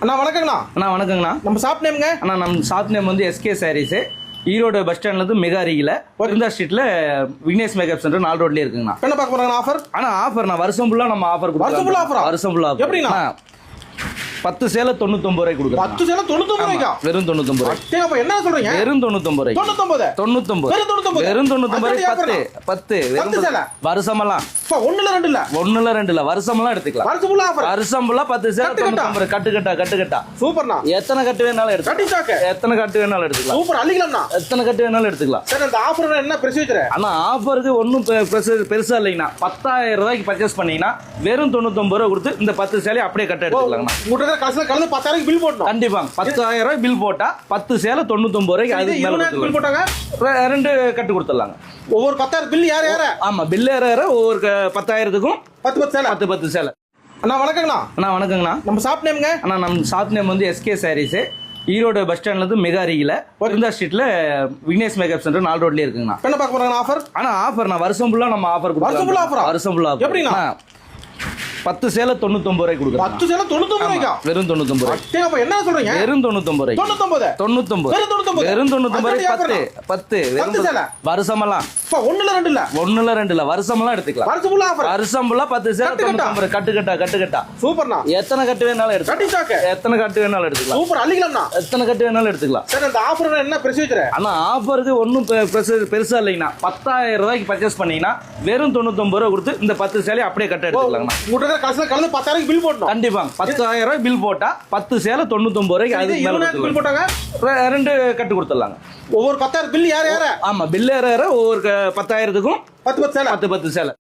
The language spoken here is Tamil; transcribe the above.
அண்ணா வணக்கங்கண்ணா. அண்ணா வணக்கங்கண்ணா. நம்ம ஷாப் நேம்ங்க? அண்ணா நம்ம ஷாப் நேம் வந்து எஸ்கே சாரீஸ். ஈரோடு பஸ் ஸ்டாண்ட்லேருந்து மிக அருகில் இருந்தா ஸ்ட்ரீட்ல விக்னேஷ் மேக்கப் சென்டர் 4 ரோட்லேயே இருக்குங்கண்ணா. என்ன பார்க்க போறாங்க ஆஃபர்? ஆனால் ஆஃபர் நான் வருஷம் ஃபுல்லாக நம்ம ஆஃபர் கொடுக்குறோம். வருஷம் ஃபுல்லாக ஆஃபரா? வருஷம் ஃபுல்லாக எப்படிண்ணா? 10 சேலை 99 ரூபாய்க்கு கொடுக்குறோம். 10 சேலை 99 ரூபாய்க்கா? வெறும் 99 ரூபாய். டேய் அப்ப என்ன சொல்றீங்க? வெறும் 99 ரூபாய். 99 99 வெறும் 99 வெறும் 99 ரூபாய். 10 10 சேலை வருஷமெல்லாம் ஒண்ணுல ரெண்டு இல்ல, ஒண்ணுல ரெண்டு இல்ல, வருஷமெல்லாம் எடுத்துக்கலாம். வருஷம் ஃபுல்லா ஆஃபர். வருஷம் ஃபுல்லா 10 சேலை 99 ரூபாய். கட்டுக்கட்டா சூப்பர்ண்ணா. எத்தனை கட்டு வேணாலும் எடுத்துக்கலாம். கட்டி சாக்கு எத்தனை கட்டு வேணாலும் எடுத்துக்கலாம். சூப்பர் அள்ளிக்கலாம்ண்ணா. எத்தனை கட்டு வேணாலும் எடுத்துக்கலாம். சார் இந்த ஆஃபர் என்ன ப்ரொசீஜர்? ஆனா ஆஃபருக்கு ஒன்றும் பெருசா இல்லைங்கண்ணா. 10,000 ரூபாய்க்கு பர்ச்சேஸ் பண்ணீங்கன்னா வெறும் 99 ரூபாய் கொடுத்து இந்த 10 சேலை அப்படியே கட்ட எடுத்துக்கலாங்கண்ணா. உங்கள்கிட்ட கடைசியில் கலந்து 10,000 பில் போட்டோம். கண்டிப்பா 10,000 ரூபாய் பில் போட்டா 10 சேலை 99 ரூபாய்க்கு அதுக்கு மேல பில் போட்டாங்க. 2 கட்டு கொடுத்துடலாங்க. ஒவ்வொரு 10,000 பில் யார ஆமா பில் ஏற ஒவ்வொரு 10,000க்கும் 10 சேலை 10 சேலை. அண்ணா வணக்கங்கண்ணா. அண்ணா வணக்கங்கண்ணா. நம்ம ஷாப் நேம்ங்க? அண்ணா நம்ம ஷாப் நேம் வந்து எஸ்கே சாரீஸ். ஈரோடு பஸ் ஸ்டாண்ட்லேருந்து மிக அருகில் இருந்தா ஸ்ட்ரீட்ல விக்னேஷ் மேக்கப் சென்டர் 4 ரோட்லேயே இருக்குங்கண்ணா. என்ன பார்க்க போறாங்க ஆஃபர்? ஆனா ஆஃபர் நான் வருஷம் ஃபுல்லா நம்ம ஆஃபர் கொடுக்குறோம். வருஷம் ஃபுல்லா ஆஃபரா? வருஷம் ஃபுல்லா எப்படிண்ணா? 10 சேலை 99 ரூபாய்க்கு கொடுக்குறோம். 10 சேலை 99 ரூபாய்க்கா? வெறும் 99 ரூபாய். டேய் அப்ப என்ன சொல்றீங்க? வெறும் 99 ரூபாய். 99 வெறும் 99 ரூபாய். 10 10 சேலை வருஷமெல்லாம் ஒண்ணுல ரெண்டு இல்ல, ஒண்ணுல ரெண்டு இல்ல, வருஷமெல்லாம் எடுத்துக்கலாம். வருஷம் ஃபுல்லா ஆஃபர். வருஷம் ஃபுல்லா 10 சேலை 99 ரூபாய். கட்டுக்கட்டா சூப்பர்ண்ணா. எத்தனை கட்டு வேணாலும் எடுத்துக்கலாம். கட்டி சாக்கு எத்தனை கட்டு வேணாலும் எடுத்துக்கலாம். சூப்பர் அள்ளிக்கலாம்ண்ணா. எத்தனை கட்டு வேணாலும் எடுத்துக்கலாம். சார் இந்த ஆஃபர் என்ன ப்ரொசீஜர்? ஆனா ஆஃபருக்கு ஒன்றும் பெருசா இல்லைங்கண்ணா. 10,000 ரூபாய்க்கு பர்ச்சேஸ் பண்ணீங்கன்னா வெறும் 99 ரூபாய் கொடுத்து இந்த 10 சேலை அப்படியே கட்ட எடுத்துக்கலாங்கண்ணா. உங்கள்கிட்ட கடைசியில் கலந்து 10,000 பில் போட்டோம். கண்டிப்பா 10,000 ரூபாய் பில் போட்டா 10 சேலை 99 ரூபாய்க்கு அதுக்கு மேல பில் போட்டாங்க. 2 கட்டு கொடுத்துடலாங்க. ஒவ்வொரு 10,000 பில் யார ஆமா பில் ஏற ஒவ்வொரு 10,000க்கும் 10 சேலை 10 சேலை.